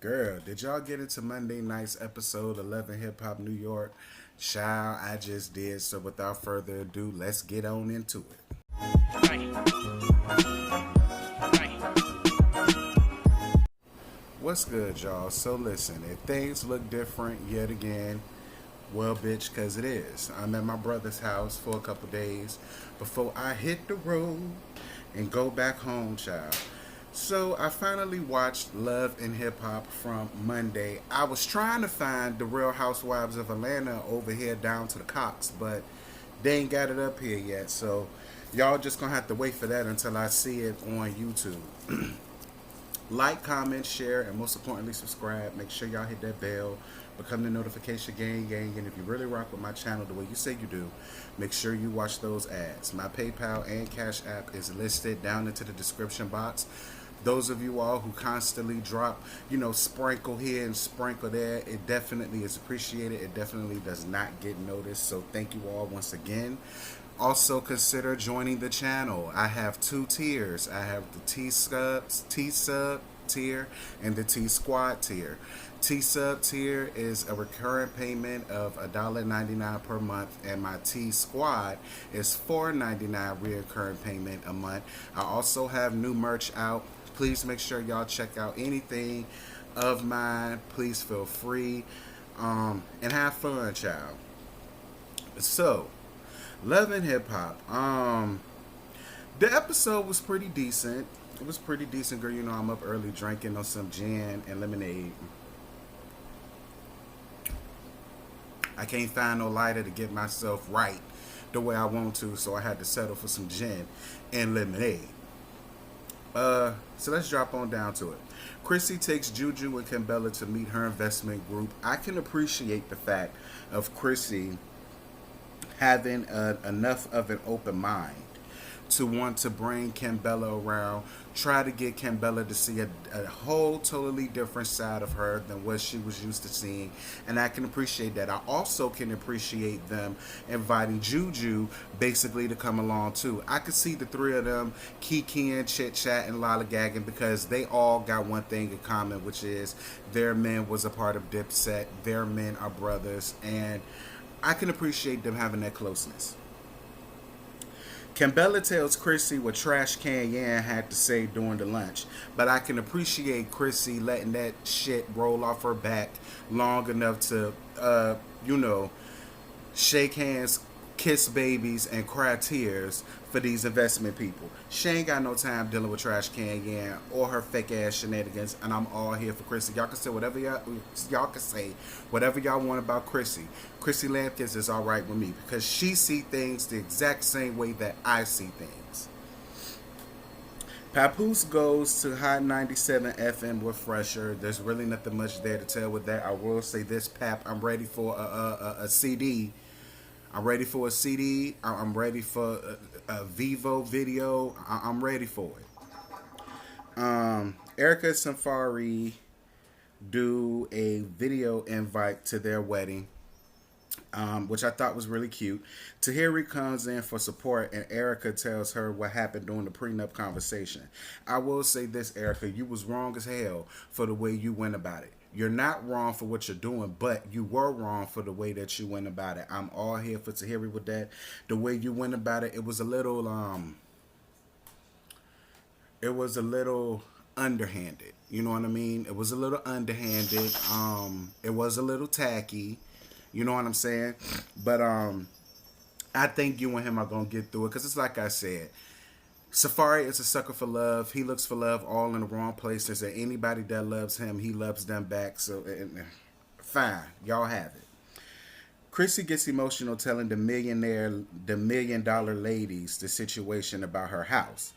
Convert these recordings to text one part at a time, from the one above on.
Girl, did y'all get into Monday night's episode 11 Hip Hop New York? Child, I just did. So without further ado, let's get on into it. What's good, y'all? So listen, if things look different yet again, well, bitch, because it is. I'm at my brother's house for a couple days before I hit the road and go back home, child. So I finally watched Love and Hip Hop from Monday. I was trying to find the Real Housewives of Atlanta over here down to the Cox, but they ain't got it up here yet. So y'all just gonna have to wait for that until I see it on YouTube. Like, comment, share, and most importantly, subscribe. Make sure y'all hit that bell, become the notification gang. And if you really rock with my channel the way you say you do, make sure you watch those ads. My PayPal and Cash App is listed down into the description box. Those of you all who constantly drop, sprinkle here and sprinkle there, it definitely is appreciated. It definitely does not get noticed. So thank you all once again. Also consider joining the channel. I have two tiers. I have the T sub tier and the T squad tier. T sub tier is a recurring payment of $1.99 per month, and my T squad is $4.99 recurring payment a month. I also have new merch out. Please make sure y'all check out anything of mine. Please feel free and have fun, child. So, Love and Hip Hop. The episode was pretty decent. It was pretty decent, girl. You know, I'm up early drinking on some gin and lemonade. I can't find no lighter to get myself right the way I want to, so I had to settle for some gin and lemonade. So let's drop on down to it. Chrissy takes Juju and Kimbella to meet her investment group. I can appreciate the fact of Chrissy having enough of an open mind to want to bring Kimbella around, try to get Kimbella to see a whole totally different side of her than what she was used to seeing. And I can appreciate that. I also can appreciate them inviting Juju basically to come along too. I could see the three of them kikiing, chit-chatting, lollygagging because they all got one thing in common, which is their men was a part of Dipset. Their men are brothers, and I can appreciate them having that closeness. Kimbella tells Chrissy what Trash Can Yan had to say during the lunch, but I can appreciate Chrissy letting that shit roll off her back long enough to, shake hands, kiss babies, and cry tears for these investment people. She ain't got no time dealing with Trash Can Yan or her fake ass shenanigans, and I'm all here for Chrissy. Y'all can say whatever y'all can say, whatever y'all want about Chrissy. Chrissy Lampkins is all right with me because she see things the exact same way that I see things. Papoose goes to Hot 97 FM with Fresher. There's really nothing much there to tell with that. I will say this, Pap, I'm ready for a CD. I'm ready for a CD. I'm ready for a Vivo video. I'm ready for it. Erica and Safari do a video invite to their wedding, which I thought was really cute. Tahiri comes in for support, and Erica tells her what happened during the prenup conversation. I will say this, Erica, you was wrong as hell for the way you went about it. You're not wrong for what you're doing, but you were wrong for the way that you went about it. I'm all here for Tahiri with that. The way you went about it, it was a little underhanded. You know what I mean? It was a little underhanded. It was a little tacky. You know what I'm saying? But I think you and him are gonna get through it because it's like I said. Safari is a sucker for love. He looks for love all in the wrong places. And anybody that loves him, he loves them back. So, fine. Y'all have it. Chrissy gets emotional telling the $1 million ladies the situation about her house.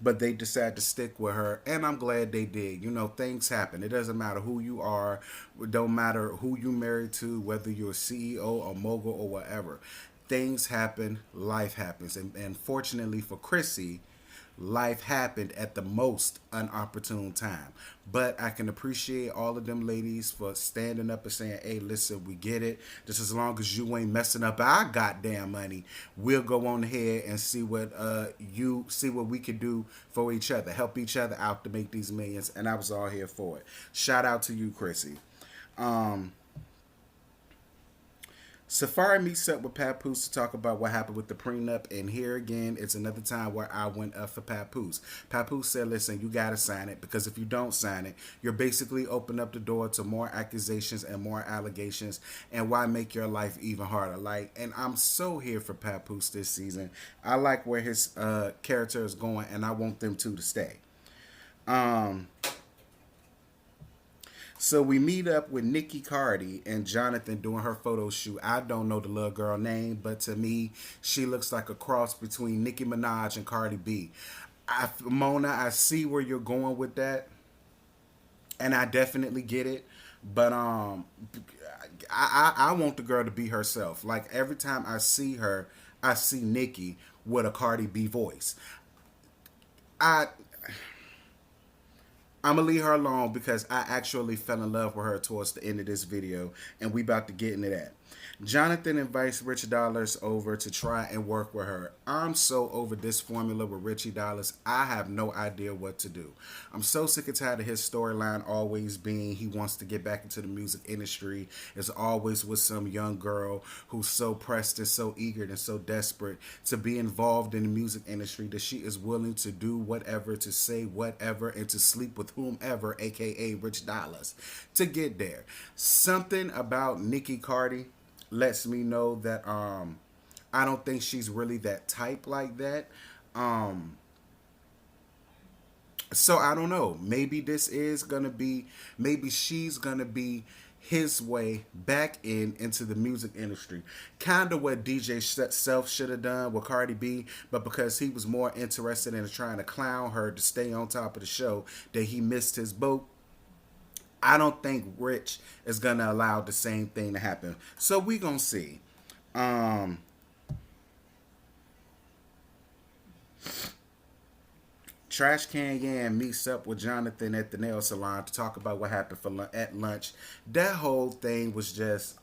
But they decide to stick with her, and I'm glad they did. You know, things happen. It doesn't matter who you are. It don't matter who you married to, whether you're a CEO or mogul or whatever. Things happen. Life happens. And fortunately for Chrissy, Life happened at the most unopportune time. But I can appreciate all of them ladies for standing up and saying, hey, listen, we get it. Just as long as you ain't messing up our goddamn money, we'll go on ahead and see what you see what we can do for each other. Help each other out to make these millions. And I was all here for it. Shout out to you, Chrissy. Um, Safari meets up with Papoose to talk about what happened with the prenup, and here again, it's another time where I went up for Papoose. Papoose said, listen, you gotta sign it, because if you don't sign it, you're basically opening up the door to more accusations and more allegations, and why make your life even harder? Like, and I'm so here for Papoose this season. I like where his character is going, and I want them two to stay. Um, So we meet up with Nikki Cardi and Jonathan doing her photo shoot. I don't know the little girl name, but to me, she looks like a cross between Nicki Minaj and Cardi B. Mona, I see where you're going with that, and I definitely get it. But I want the girl to be herself. Like every time I see her, I see Nikki with a Cardi B voice. I I'm gonna leave her alone because I actually fell in love with her towards the end of this video, and we about to get into that. Jonathan invites Richie Dollars over to try and work with her. I'm so over this formula with Richie Dollars. I have no idea what to do. I'm so sick and tired of his storyline always being he wants to get back into the music industry. It's always with some young girl who's so pressed and so eager and so desperate to be involved in the music industry that she is willing to do whatever, to say whatever, and to sleep with whomever, aka Rich Dollars, to get there. Something about Nikki Cardi lets me know that I don't think she's really that type like that. Um so I don't know. Maybe this is gonna be maybe she's gonna be his way back into the music industry. Kind of what DJ Self should have done with Cardi B, but because he was more interested in trying to clown her to stay on top of the show, that he missed his boat. I don't think Rich is gonna allow the same thing to happen. So we gonna see. Um, Trash Can Yan meets up with Jonathan at the nail salon to talk about what happened at lunch. That whole thing was just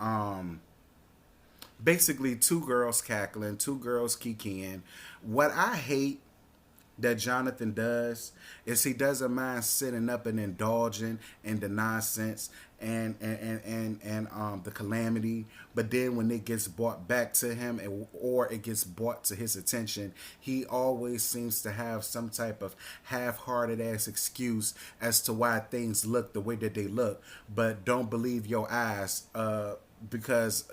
basically two girls cackling, two girls kikiing. What I hate that Jonathan does is he doesn't mind sitting up and indulging in the nonsense and the calamity, but then when it gets brought back to him or it gets brought to his attention, he always seems to have some type of half-hearted ass excuse as to why things look the way that they look. But don't believe your eyes, because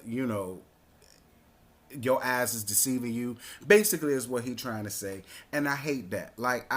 your eyes is deceiving you, basically, is what he trying to say. And I hate that. Like,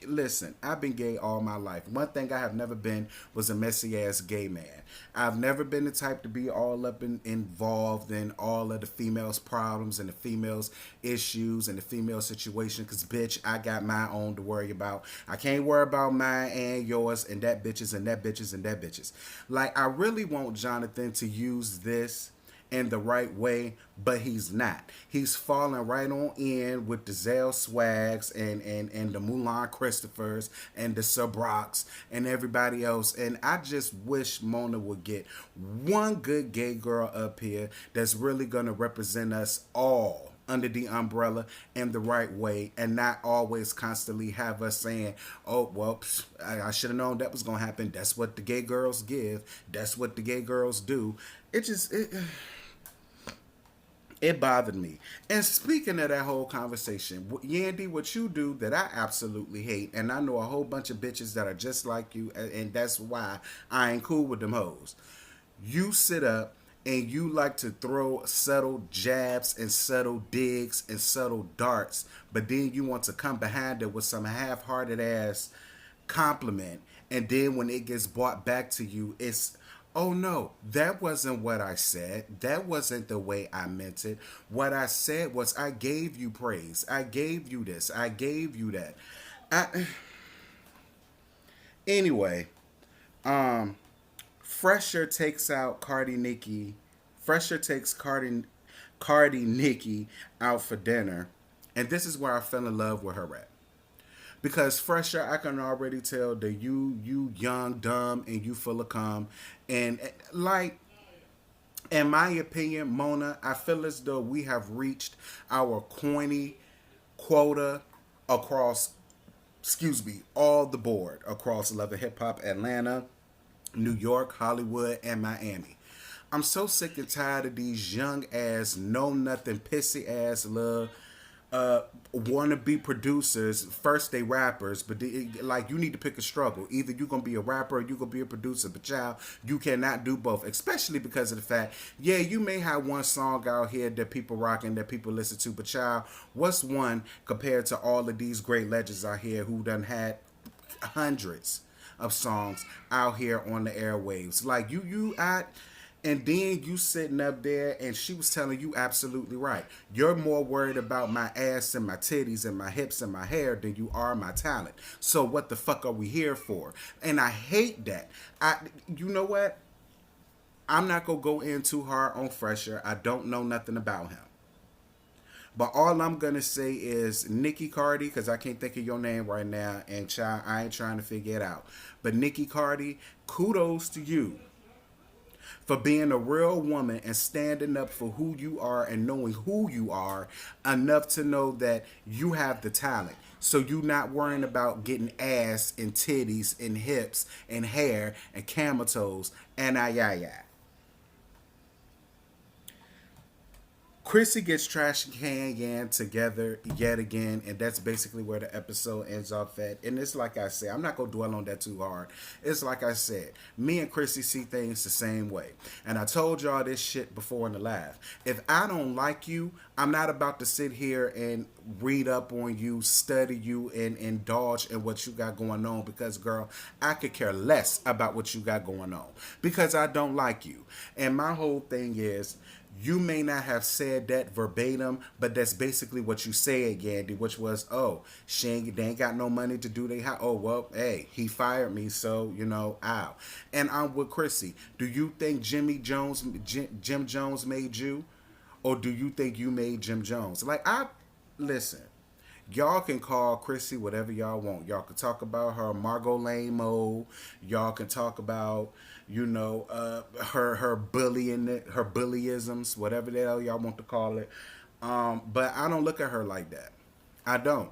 listen, I've been gay all my life. One thing I have never been was a messy ass gay man. I've never been the type to be all up involved in all of the females' problems and the females' issues and the female situation, because bitch, I got my own to worry about. I can't worry about mine and yours and that bitches and that bitches and that bitches. Like, I really want Jonathan to use this in the right way, but he's not. He's falling right on in with the Zell Swags and the Mulan Christophers and the Subrocks and everybody else. And I just wish Mona would get one good gay girl up here that's really gonna represent us all under the umbrella in the right way, and not always constantly have us saying, oh well, I should have known that was gonna happen. That's what the gay girls give. That's what the gay girls do. It bothered me. And speaking of that whole conversation, Yandy, what you do that I absolutely hate, and I know a whole bunch of bitches that are just like you, and that's why I ain't cool with them hoes. You sit up and you like to throw subtle jabs and subtle digs and subtle darts, but then you want to come behind it with some half-hearted ass compliment, and then when it gets brought back to you, it's, oh no, that wasn't what I said. That wasn't the way I meant it. What I said was I gave you praise. I gave you this. I gave you that. Anyway, Fresher takes out Cardi Nikki. Fresher takes Cardi Nikki out for dinner. And this is where I fell in love with her at. Because Fresher, I can already tell that you young, dumb, and you full of cum. And like, in my opinion, Mona, I feel as though we have reached our corny quota across, excuse me, all the board across Love and Hip Hop, Atlanta, New York, Hollywood, and Miami. I'm so sick and tired of these young ass, know nothing, pissy ass little wannabe producers. First they rappers, but like, you need to pick a struggle. Either you're gonna be a rapper or you're gonna be a producer. But child, you cannot do both. Especially because of the fact, yeah, you may have one song out here that people rocking, that people listen to. But child, what's one compared to all of these great legends out here who done had hundreds of songs out here on the airwaves? Like and then you sitting up there and she was telling you absolutely right. You're more worried about my ass and my titties and my hips and my hair than you are my talent. So what the fuck are we here for? And I hate that. You know what? I'm not going to go in too hard on Fresher. I don't know nothing about him. But all I'm going to say is Nikki Cardi, because I can't think of your name right now, and child, I ain't trying to figure it out. But Nikki Cardi, kudos to you for being a real woman and standing up for who you are and knowing who you are enough to know that you have the talent. So you're not worrying about getting ass and titties and hips and hair and camel toes and ay. Chrissy gets trash can together yet again, and that's basically where the episode ends off at. And it's like I said, I'm not going to dwell on that too hard. It's like I said, me and Chrissy see things the same way. And I told y'all this shit before in the live. If I don't like you, I'm not about to sit here and read up on you, study you, and indulge in what you got going on. Because, girl, I could care less about what you got going on. Because I don't like you. And my whole thing is, you may not have said that verbatim, but that's basically what you said, Yandy, which was, oh, they ain't got no money to do they oh, well, hey, he fired me, so, ow. And I'm with Chrissy. Do you think Jim Jones made you? Or do you think you made Jim Jones? Listen, y'all can call Chrissy whatever y'all want. Y'all can talk about her Margot Lane mode. Y'all can talk about, her bullying, her bullyisms, whatever the hell y'all want to call it. But I don't look at her like that. I don't.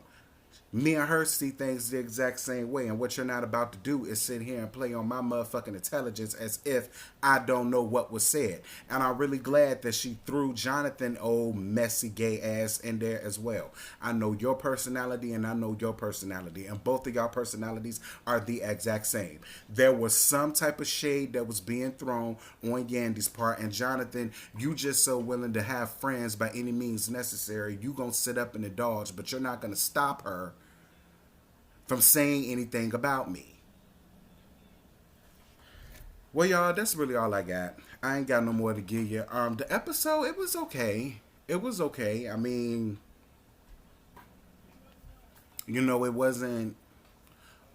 Me and her see things the exact same way, and what you're not about to do is sit here and play on my motherfucking intelligence as if I don't know what was said. And I'm really glad that she threw Jonathan, old messy gay ass, in there as well. I know your personality and I know your personality, and both of y'all personalities are the exact same. There was some type of shade that was being thrown on Yandy's part, and Jonathan, you just so willing to have friends by any means necessary. You gonna sit up and indulge, but you're not gonna stop her from saying anything about me. Well, y'all, that's really all I got. I ain't got no more to give you. The episode, it was okay. It was okay. I mean, it wasn't,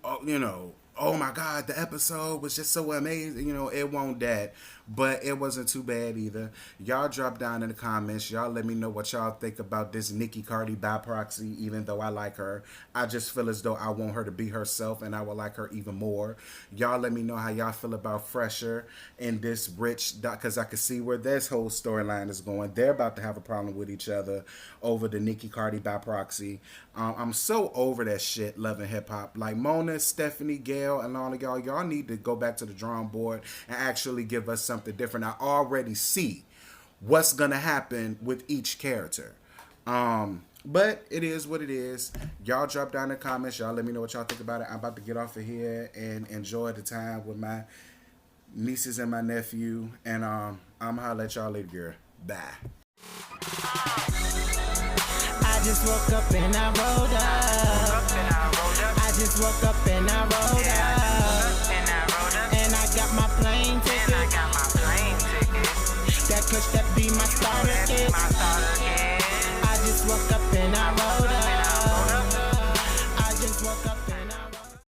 oh my God, the episode was just so amazing. It won't that. But it wasn't too bad either. Y'all drop down in the comments. Y'all let me know what y'all think about this Nikki Cardi by proxy, even though I like her. I just feel as though I want her to be herself, and I would like her even more. Y'all let me know how y'all feel about Fresher and this Rich, because I can see where this whole storyline is going. They're about to have a problem with each other over the Nikki Cardi by proxy. I'm so over that shit, Love and Hip Hop. Like Mona, Stephanie, Gail, and all of y'all need to go back to the drawing board and actually give us something different. I already see what's gonna happen with each character. But it is what it is. Y'all drop down in the comments. Y'all let me know what y'all think about it. I'm about to get off of here and enjoy the time with my nieces and my nephew. And I'm gonna let y'all later, girl. Bye. I just woke up and I rolled up. I just woke up and I rolled up. And I got my plane ticket. That push that be my starter kit.